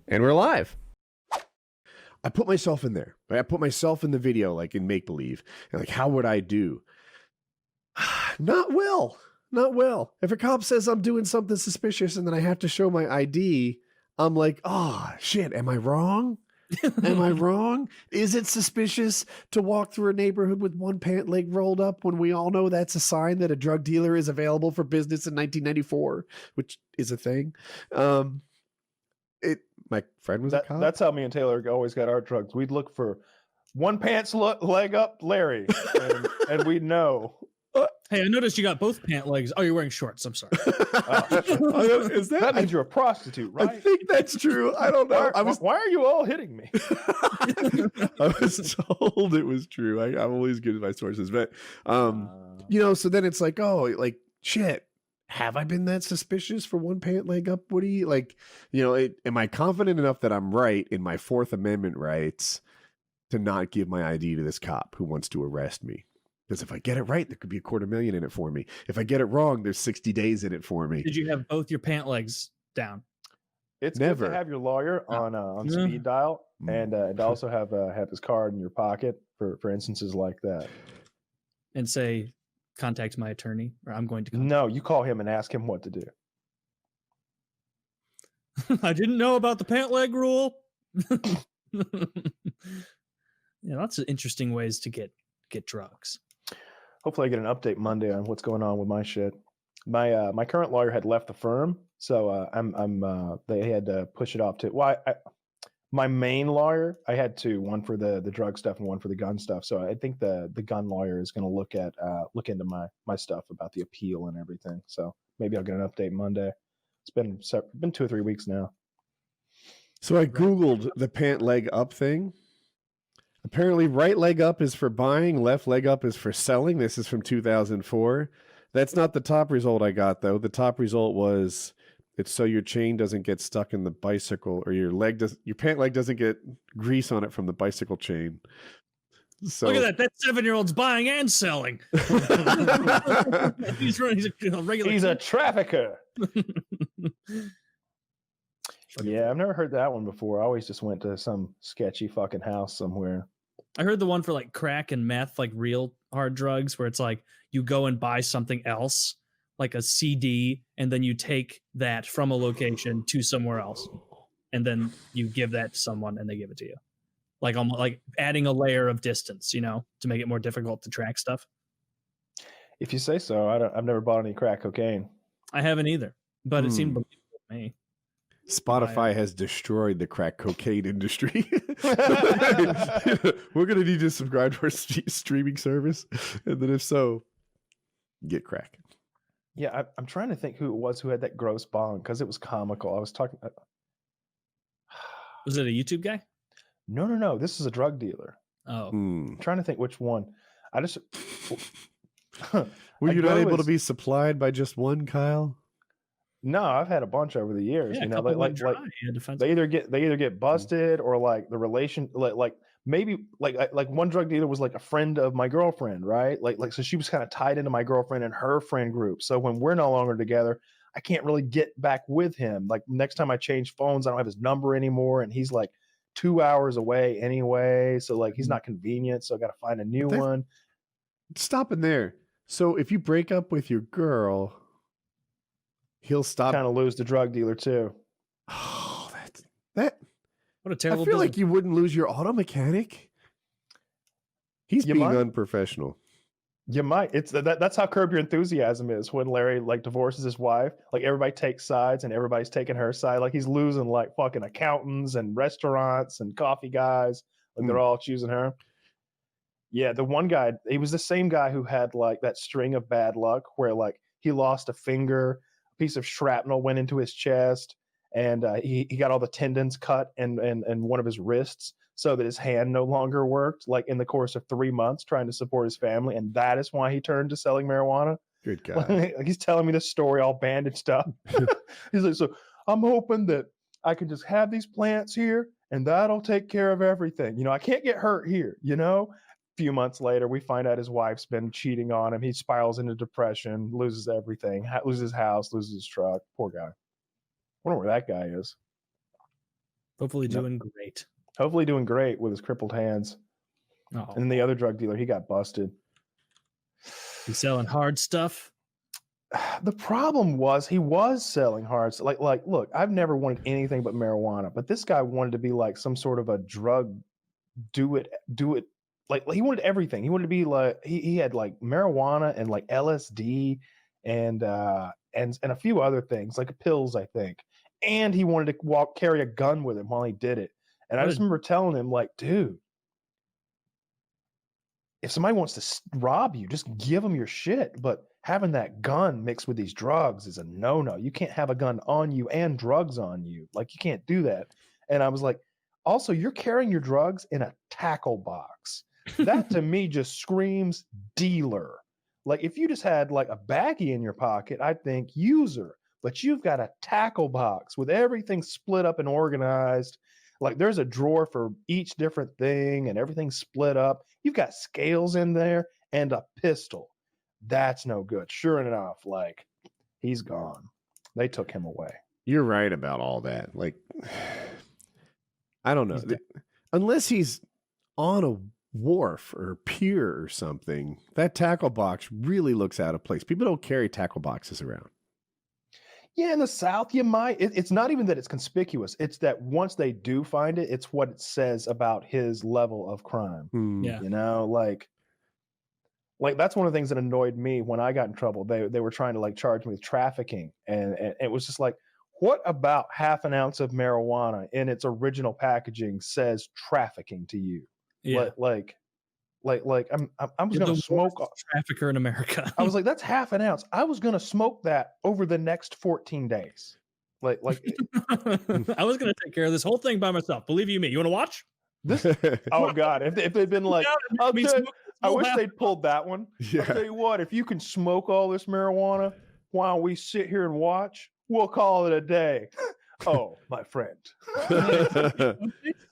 And we're live. I put myself in there. Right? I put myself in the video, like in make believe, and like, how would I do? Not well. Not well. If a cop says I'm doing something suspicious and then I have to show my ID, I'm like, oh shit, am I wrong? Am I wrong? Is it suspicious to walk through a neighborhood with one pant leg rolled up when we all know that's a sign that a drug dealer is available for business in 1994, which is a thing? My friend was a cop. That's how me and Taylor always got our drugs. We'd look for one pants leg up Larry, and we'd know. Hey, I noticed you got both pant legs. Oh, you're wearing shorts. I'm sorry. Is that means you're a prostitute, right? I think that's true. I don't know. Why are you all hitting me? I was told it was true. I'm always good at my sources, but so then it's like, oh, like shit. Have I been that suspicious for one pant leg up, Woody? Like, am I confident enough that I'm right in my Fourth Amendment rights to not give my ID to this cop who wants to arrest me? Because if I get it right, there could be $250,000 in it for me. If I get it wrong, there's 60 days in it for me. Did you have both your pant legs down? It's never good to have your lawyer on speed dial and also have his card in your pocket for instances like that. And say, contact my attorney, or I'm going to contact. No, you call him and ask him what to do. I didn't know about the pant leg rule. Lots of interesting ways to get drugs. Hopefully I get an update Monday on what's going on with my shit. My current lawyer had left the firm, so they had to push it off to my main lawyer, I had two, one for the drug stuff and one for the gun stuff. So I think the gun lawyer is going to look into my stuff about the appeal and everything. So maybe I'll get an update Monday. It's been 2 or 3 weeks now. So I Googled the pant leg up thing. Apparently right leg up is for buying, left leg up is for selling. This is from 2004. That's not the top result I got, though. The top result was it's so your chain doesn't get stuck in the bicycle, or your pant leg doesn't get grease on it from the bicycle chain. So look at that 7-year-old's buying and selling. He's a trafficker. Yeah, I've never heard that one before. I always just went to some sketchy fucking house somewhere. I heard the one for like crack and meth, like real hard drugs, where it's like you go and buy something else, like a CD, and then you take that from a location to somewhere else, and then you give that to someone and they give it to you. Like almost like adding a layer of distance, to make it more difficult to track stuff. If you say so. I've never bought any crack cocaine. I haven't either, but it seemed believable to me. Spotify has destroyed the crack cocaine industry. We're going to need to subscribe to our streaming service. And then if so, get crack. Yeah, I'm trying to think who it was who had that gross bong, because it was comical. I was talking... Was it a YouTube guy? No. This is a drug dealer. Oh. I'm trying to think which one. I just... Were you not able to be supplied by just one, Kyle? No, I've had a bunch over the years. Yeah, they either get busted or like the relation, like maybe like one drug dealer was like a friend of my girlfriend, right? Like so she was kind of tied into my girlfriend and her friend group. So when we're no longer together, I can't really get back with him. Like next time I change phones, I don't have his number anymore, and he's like 2 hours away anyway. So like he's not convenient. So I got to find a new one. Stopping there. So if you break up with your girl, he'll stop. Kind of lose the drug dealer too. Oh, that. What a terrible. I feel like you wouldn't lose your auto mechanic. He's being unprofessional. You might. That's how Curb Your Enthusiasm is when Larry like divorces his wife. Like everybody takes sides and everybody's taking her side. Like he's losing like fucking accountants and restaurants and coffee guys. Like they're all choosing her. Yeah, the one guy, he was the same guy who had like that string of bad luck where like he lost a finger, a piece of shrapnel went into his chest, and he got all the tendons cut and one of his wrists so that his hand no longer worked, like in the course of 3 months trying to support his family. And that is why he turned to selling marijuana. Good guy. Like he's telling me this story all bandaged up. He's like, so I'm hoping that I can just have these plants here and that'll take care of everything. I can't get hurt here, Few months later, we find out his wife's been cheating on him. He spirals into depression, loses everything, loses his house, loses his truck. Poor guy. I wonder where that guy is. Hopefully doing great. Hopefully doing great with his crippled hands. Oh, And then the other drug dealer, he got busted. he's selling hard stuff. The problem was he was selling hard. Like, look, I've never wanted anything but marijuana, but this guy wanted to be like some sort of a drug. Do it. Like he wanted everything. He wanted to be like he had like marijuana and like LSD and a few other things like pills, I think. And he wanted to carry a gun with him while he did it. And I just remember telling him, like, dude, if somebody wants to rob you, just give them your shit. But having that gun mixed with these drugs is a no-no. You can't have a gun on you and drugs on you. Like, you can't do that. And I was like, also, you're carrying your drugs in a tackle box. That to me just screams dealer. Like, if you just had like a baggie in your pocket, I'd think user. But you've got a tackle box with everything split up and organized. Like, there's a drawer for each different thing and everything's split up. You've got scales in there and a pistol. That's no good. Sure enough, like, he's gone. They took him away. You're right about all that. Like, I don't know. Unless he's on a wharf or pier or something, that tackle box really looks out of place. People don't carry tackle boxes around. Yeah, in the South, you might. It's not even that it's conspicuous. It's that once they do find it, it's what it says about his level of crime. Yeah. You know, like that's one of the things that annoyed me when I got in trouble. They were trying to like charge me with trafficking. And it was just like, what about half an ounce of marijuana in its original packaging says trafficking to you? Yeah. Like I'm just gonna smoke trafficker in America. I was like, that's half an ounce. I was gonna smoke that over the next 14 days. Like I was gonna take care of this whole thing by myself. Believe you me. You want to watch? This? Oh God! If they'd been like, I wish they'd pulled that one. Yeah. I'll tell you what. If you can smoke all this marijuana while we sit here and watch, we'll call it a day. Oh, my friend.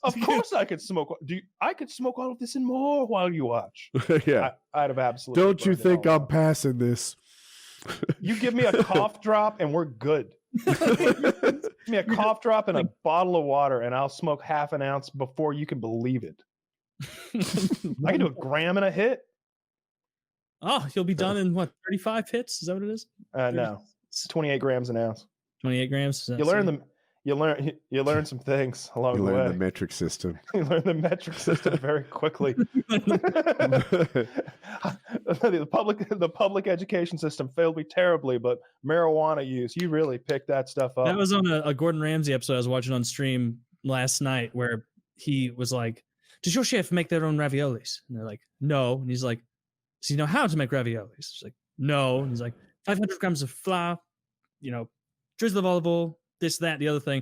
Of course I could smoke. I could smoke all of this and more while you watch. Yeah. I'd have absolutely. Don't you think I'm passing this? You give me a cough drop and we're good. Give me a cough drop and a bottle of water and I'll smoke half an ounce before you can believe it. I can do a gram and a hit. Oh, you'll be done in what, 35 hits? Is that what it is? No, it's 28 grams an ounce. 28 grams. You learn them. You learn some things along the way. You learn the metric system. You learn the metric system very quickly. The public education system failed me terribly, but marijuana use, you really picked that stuff up. That was on a Gordon Ramsay episode I was watching on stream last night where he was like, does your chef make their own raviolis? And they're like, no. And he's like, does he know how to make raviolis? He's like, no. And he's like, 500 grams of flour, drizzle of olive oil, this, that, the other thing.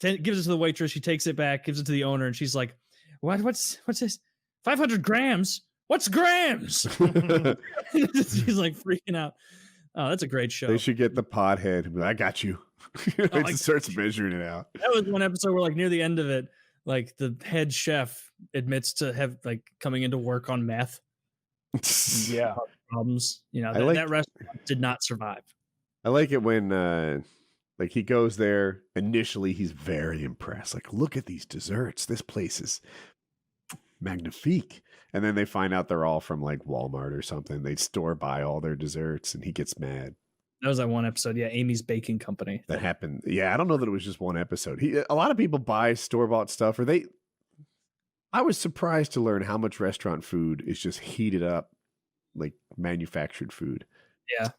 Gives it to the waitress. She takes it back, gives it to the owner, and she's like, what's this? 500 grams? What's grams? She's like freaking out. Oh, that's a great show. They should get the pothead. I got you. It just starts measuring it out. That was one episode where, like, near the end of it, like the head chef admits to have like coming into work on meth. Yeah, problems. That restaurant did not survive. I like it when like he goes there. Initially, he's very impressed. Like, look at these desserts. This place is magnifique. And then they find out they're all from like Walmart or something. They store buy all their desserts, and he gets mad. That was that one episode. Yeah, Amy's Baking Company. That happened. Yeah, I don't know that it was just one episode. A lot of people buy store-bought stuff, or I was surprised to learn how much restaurant food is just heated up, like manufactured food. Yeah.